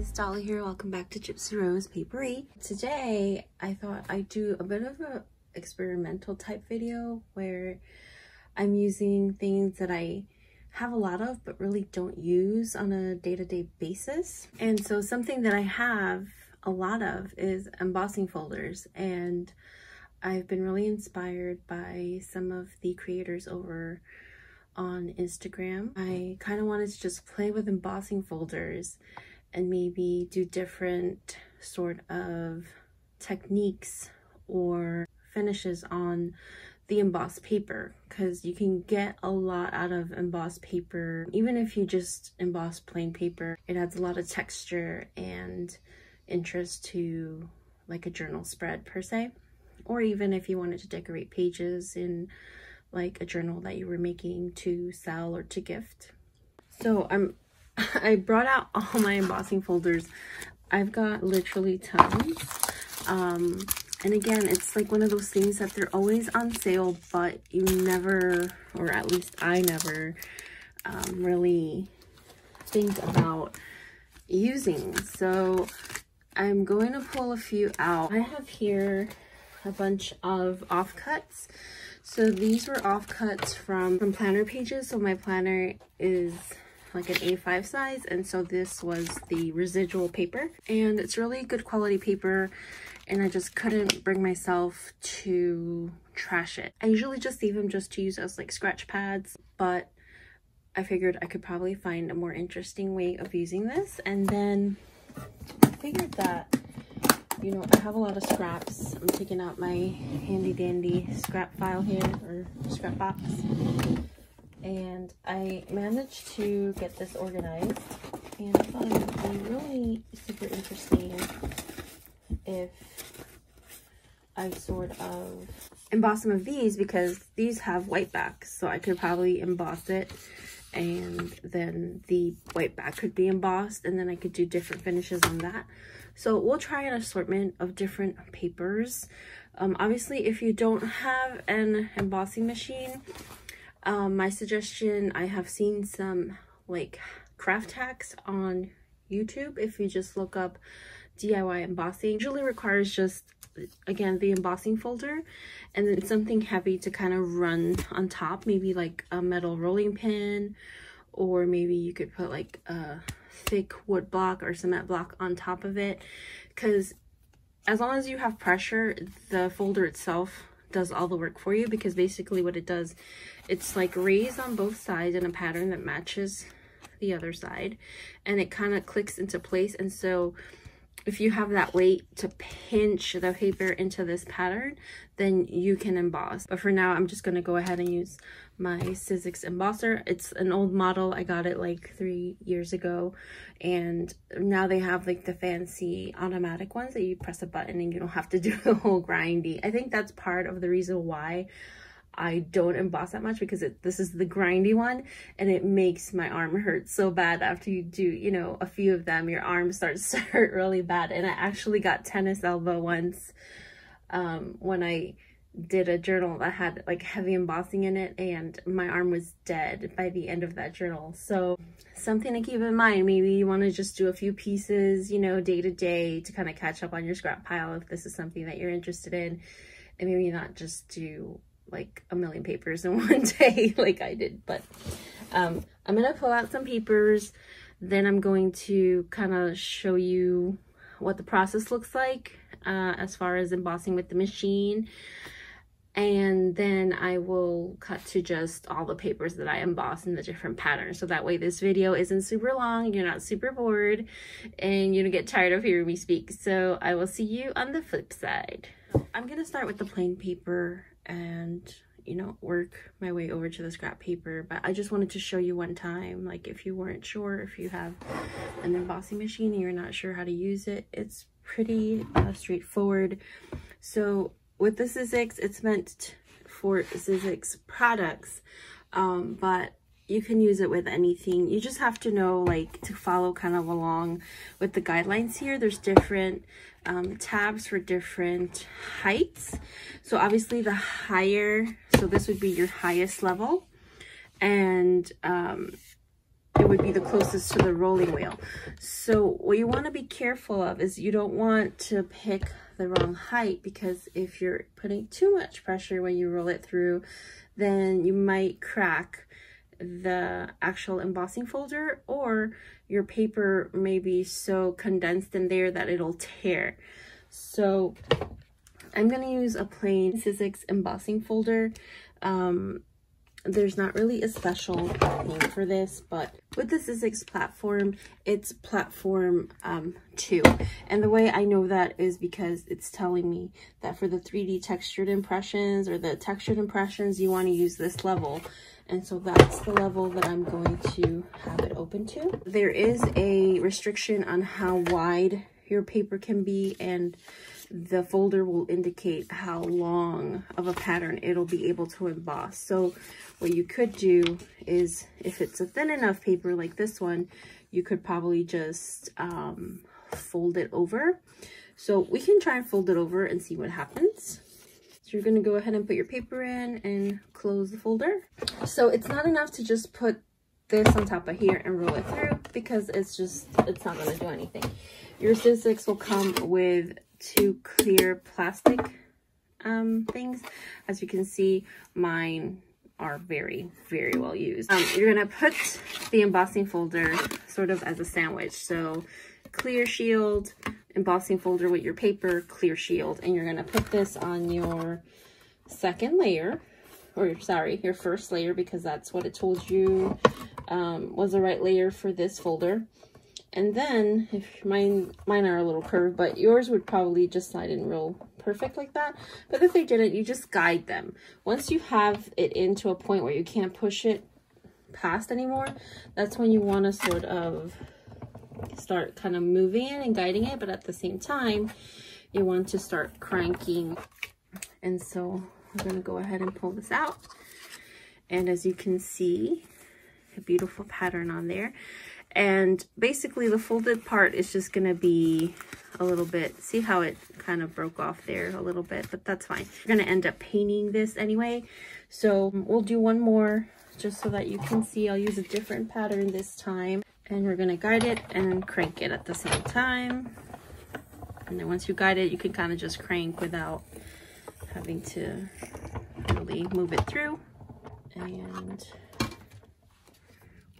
guys, Dolly here. Welcome back to gipsyrosepaperie. Today I thought I'd do a bit of a experimental type video where I'm using things that I have a lot of but really don't use on a day-to-day basis. And so something that I have a lot of is embossing folders, and I've been really inspired by some of the creators over on Instagram. I kind of wanted to just play with embossing folders and maybe do different sort of techniques or finishes on the embossed paper, because you can get a lot out of embossed paper. Even if you just emboss plain paper, it adds a lot of texture and interest to like a journal spread per se, or even if you wanted to decorate pages in like a journal that you were making to sell or to gift. So I brought out all my embossing folders. I've got literally tons. And again, it's like one of those things that they're always on sale, but you never, or at least I never, really think about using. So I'm going to pull a few out. I have here a bunch of offcuts. So these were offcuts from planner pages. So my planner is like an A5 size, and so this was the residual paper, and it's really good quality paper, and I just couldn't bring myself to trash it. I usually just leave them just to use as like scratch pads, but I figured I could probably find a more interesting way of using this. And then I figured that, you know, I have a lot of scraps. I'm taking out my handy dandy scrap file here, or scrap box, and I managed to get this organized, and I thought it would be really super interesting if I sort of emboss some of these, because these have white backs, so I could probably emboss it and then the white back could be embossed, and then I could do different finishes on that. So we'll try an assortment of different papers. Obviously, if you don't have an embossing machine, my suggestion, I have seen some like craft hacks on YouTube. If you just look up DIY embossing, it usually requires just, again, the embossing folder and then something heavy to kind of run on top, maybe like a metal rolling pin, or maybe you could put like a thick wood block or cement block on top of it, because as long as you have pressure, the folder itself does all the work for you. Because basically what it does, it's like raised on both sides in a pattern that matches the other side, and it kind of clicks into place. And so if you have that weight to pinch the paper into this pattern, then you can emboss. But for now, I'm just going to go ahead and use my Sizzix embosser. It's an old model. I got it like 3 years ago, and now they have like the fancy automatic ones that you press a button and you don't have to do the whole grindy. I think that's part of the reason why I don't emboss that much, because this is the grindy one, and it makes my arm hurt so bad. After you do, you know, a few of them, your arm starts to hurt really bad. And I actually got tennis elbow once when I did a journal that had like heavy embossing in it, and my arm was dead by the end of that journal. So something to keep in mind. Maybe you want to just do a few pieces, you know, day to day to kind of catch up on your scrap pile if this is something that you're interested in, and maybe not just do like a million papers in one day like I did. But I'm gonna pull out some papers, then I'm going to kind of show you what the process looks like as far as embossing with the machine, and then I will cut to just all the papers that I emboss in the different patterns, so that way this video isn't super long, you're not super bored, and you don't get tired of hearing me speak. So I will see you on the flip side. I'm gonna start with the plain paper and, you know, work my way over to the scrap paper. But I just wanted to show you one time, like if you weren't sure, if you have an embossing machine and you're not sure how to use it, it's pretty straightforward. So with the Sizzix, it's meant for Sizzix products, but you can use it with anything. You just have to know, like, to follow kind of along with the guidelines here. There's different tabs for different heights. So obviously the higher, so this would be your highest level, and it would be the closest to the rolling wheel. So what you want to be careful of is you don't want to pick the wrong height, because if you're putting too much pressure when you roll it through, then you might crack the actual embossing folder, or your paper may be so condensed in there that it'll tear. So I'm going to use a plain Sizzix embossing folder. There's not really a special name for this, but with the Sizzix platform, it's platform 2. And the way I know that is because it's telling me that for the 3D textured impressions or the textured impressions, you want to use this level. And so that's the level that I'm going to have it open to. There is a restriction on how wide your paper can be, and the folder will indicate how long of a pattern it'll be able to emboss. So what you could do is, if it's a thin enough paper like this one, you could probably just fold it over. So we can try and fold it over and see what happens. So you're going to go ahead and put your paper in and close the folder. So it's not enough to just put this on top of here and roll it through, because it's not going to do anything. Your Sizzix will come with 2 clear plastic things. As you can see, mine are very, very well used. You're going to put the embossing folder sort of as a sandwich. So clear shield, embossing folder with your paper, clear shield. And you're going to put this on your second layer, or sorry, your first layer, because that's what it told you was the right layer for this folder. And then, if mine are a little curved, but yours would probably just slide in real perfect like that. But if they didn't, you just guide them. Once you have it into a point where you can't push it past anymore, that's when you want to sort of start kind of moving it and guiding it. But at the same time, you want to start cranking. And so I'm going to go ahead and pull this out. And as you can see, a beautiful pattern on there. And basically the folded part is just going to be a little bit, see how it kind of broke off there a little bit, but that's fine. We're going to end up painting this anyway. So we'll do one more just so that you can see. I'll use a different pattern this time, and we're going to guide it and crank it at the same time. And then once you guide it, you can kind of just crank without having to really move it through. And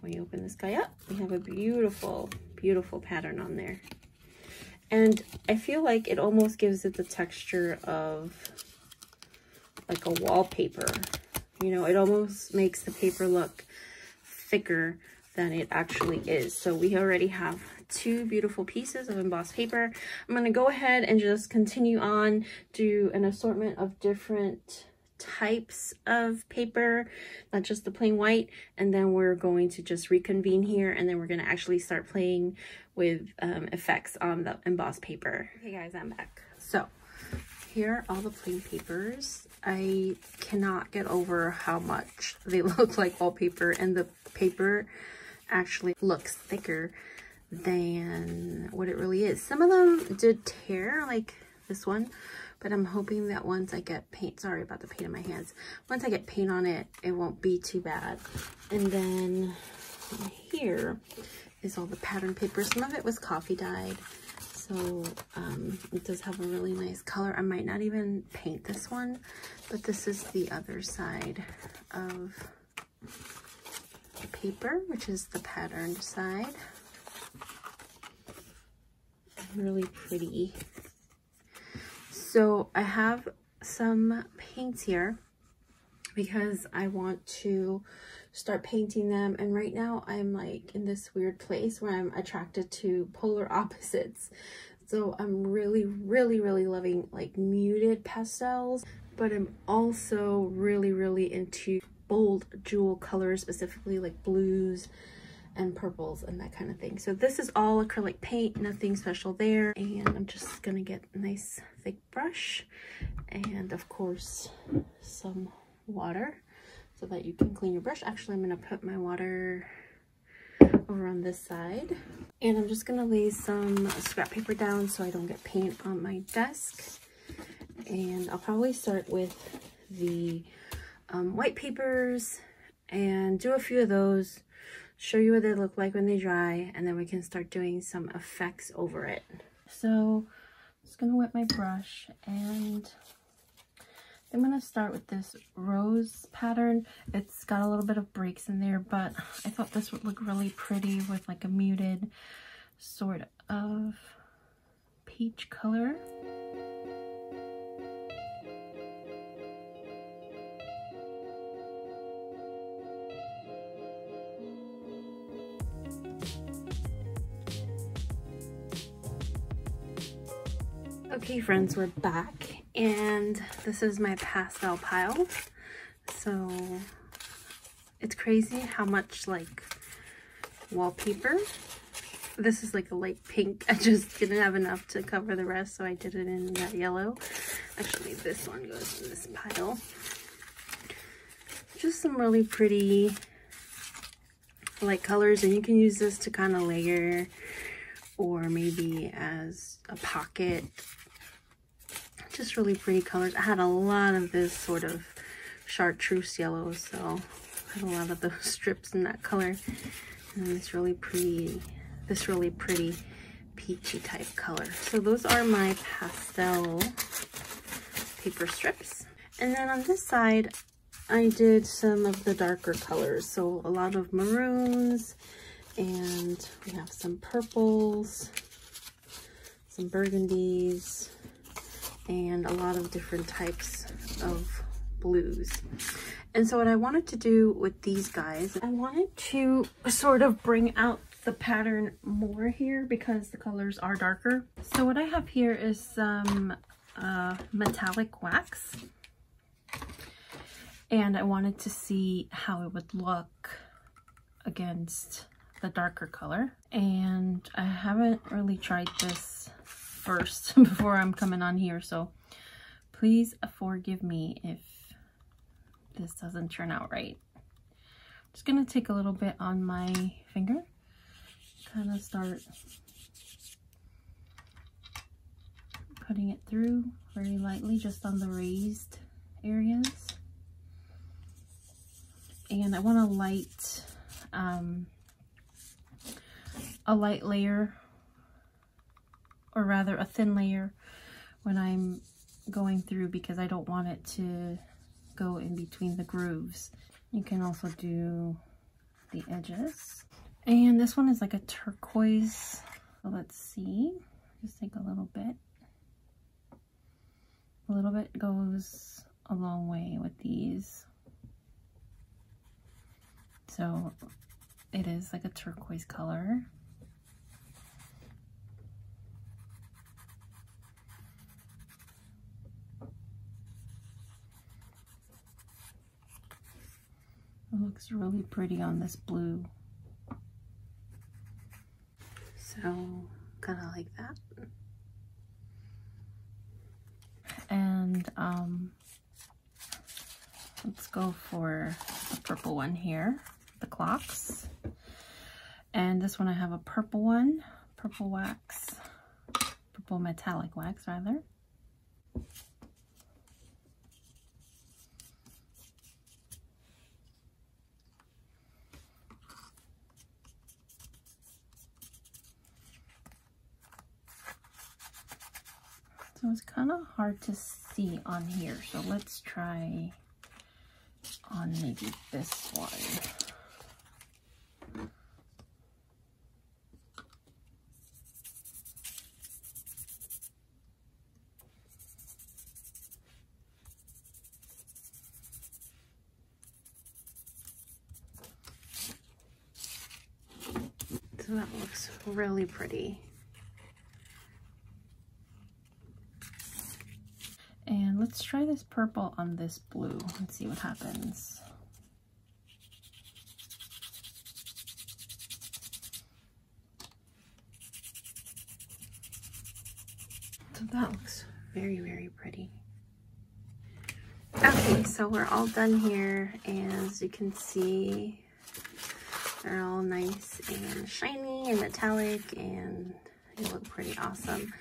when you open this guy up, we have a beautiful, beautiful pattern on there. And I feel like it almost gives it the texture of like a wallpaper. You know, it almost makes the paper look thicker than it actually is. So we already have 2 beautiful pieces of embossed paper. I'm going to go ahead and just continue on, do an assortment of different types of paper, not just the plain white, and then we're going to just reconvene here, and then we're going to actually start playing with effects on the embossed paper. Okay guys, I'm back. So here are all the plain papers. I cannot get over how much they look like wallpaper, and the paper actually looks thicker than what it really is. Some of them did tear, like this one, but I'm hoping that once I get paint, sorry about the paint in my hands, once I get paint on it, it won't be too bad. And then here is all the pattern paper. Some of it was coffee dyed, so it does have a really nice color. I might not even paint this one, but this is the other side of the paper, which is the patterned side. Really pretty. So I have some paints here because I want to start painting them, and right now I'm like in this weird place where I'm attracted to polar opposites. So I'm really loving like muted pastels, but I'm also really into bold jewel colors, specifically like blues and purples and that kind of thing. So this is all acrylic paint, nothing special there. And I'm just gonna get a nice thick brush and of course some water so that you can clean your brush. Actually, I'm gonna put my water over on this side, and I'm just gonna lay some scrap paper down so I don't get paint on my desk. And I'll probably start with the white papers and do a few of those show you what they look like when they dry, and then we can start doing some effects over it. So I'm just gonna wet my brush, and I'm gonna start with this rose pattern. It's got a little bit of breaks in there, but I thought this would look really pretty with like a muted sort of peach color. Okay friends, we're back, and this is my pastel pile. So it's crazy how much like wallpaper. This is like a light pink. I just didn't have enough to cover the rest, so I did it in that yellow. Actually, this one goes in this pile. Just some really pretty light colors, and you can use this to kind of layer or maybe as a pocket. Just really pretty colors. I had a lot of this sort of chartreuse yellow, so I had a lot of those strips in that color, and this really pretty peachy type color. So those are my pastel paper strips. And then on this side, I did some of the darker colors, so a lot of maroons, and we have some purples, some burgundies, and a lot of different types of blues. And so what I wanted to do with these guys, I wanted to sort of bring out the pattern more here because the colors are darker. So what I have here is some metallic wax, and I wanted to see how it would look against the darker color. And I haven't really tried this first before I'm coming on here, so please forgive me if this doesn't turn out right. I'm just gonna take a little bit on my finger, kind of start putting it through very lightly just on the raised areas. And I want a light layer, or rather a thin layer, when I'm going through, because I don't want it to go in between the grooves. You can also do the edges. And this one is like a turquoise. So let's see, just take a little bit. A little bit goes a long way with these. So it is like a turquoise color. It looks really pretty on this blue. So kind of like that. And let's go for the purple one here, the clocks. And this one I have a purple one, purple wax, purple metallic wax rather. So it's kind of hard to see on here, so let's try on maybe this one. So that looks really pretty. And let's try this purple on this blue and see what happens. So that looks very, very pretty. Okay, so we're all done here, and as you can see, they're all nice and shiny and metallic, and they look pretty awesome.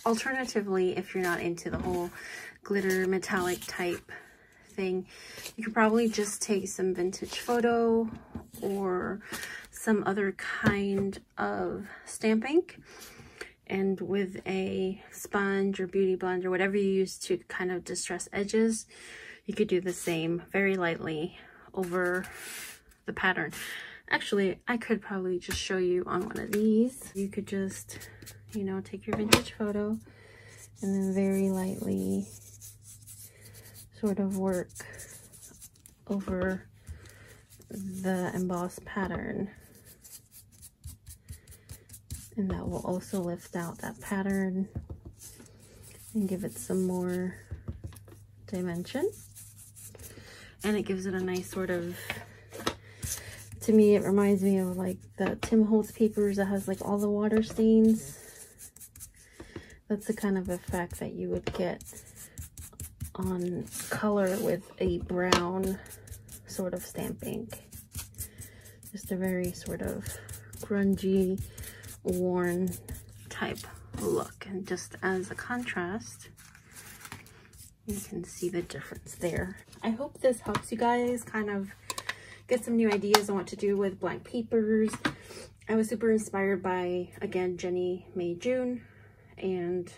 Alternatively, if you're not into the whole glitter metallic type thing. You could probably just take some vintage photo or some other kind of stamp ink, and with a sponge or beauty blender, whatever you use to kind of distress edges, you could do the same very lightly over the pattern. Actually, I could probably just show you on one of these. You could just, you know, take your vintage photo and then very lightly sort of work over the embossed pattern. And that will also lift out that pattern and give it some more dimension. And it gives it a nice sort of, to me, it reminds me of like the Tim Holtz papers that has like all the water stains. That's the kind of effect that you would get on color with a brown sort of stamp ink. Just a very sort of grungy, worn type look. And just as a contrast, you can see the difference there. I hope this helps you guys kind of get some new ideas on what to do with blank papers. I was super inspired by, again, Jenny May June and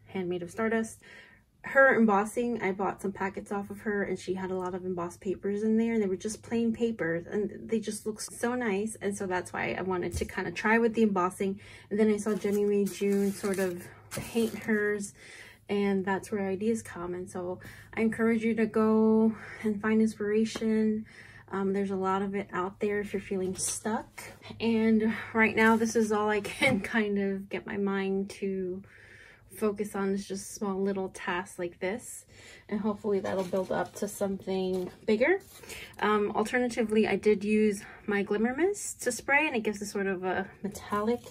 Handmade of Stardust. Her embossing, I bought some packets off of her, and she had a lot of embossed papers in there, and they were just plain papers, and they just look so nice. And so that's why I wanted to kind of try with the embossing. And then I saw Jenny May June sort of paint hers, and that's where ideas come. And so I encourage you to go and find inspiration. There's a lot of it out there if you're feeling stuck. And right now, this is all I can kind of get my mind to focus on, is just small little tasks like this. And hopefully that'll build up to something bigger. Alternatively, I did use my Glimmer Mist to spray, and it gives a sort of a metallic,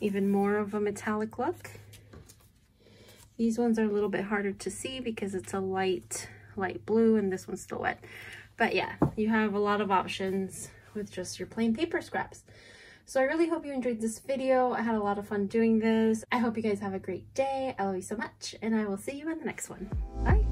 even more of a metallic look. These ones are a little bit harder to see because it's a light blue, and this one's still wet. But yeah, you have a lot of options with just your plain paper scraps. So I really hope you enjoyed this video. I had a lot of fun doing this. I hope you guys have a great day. I love you so much, and I will see you in the next one. Bye.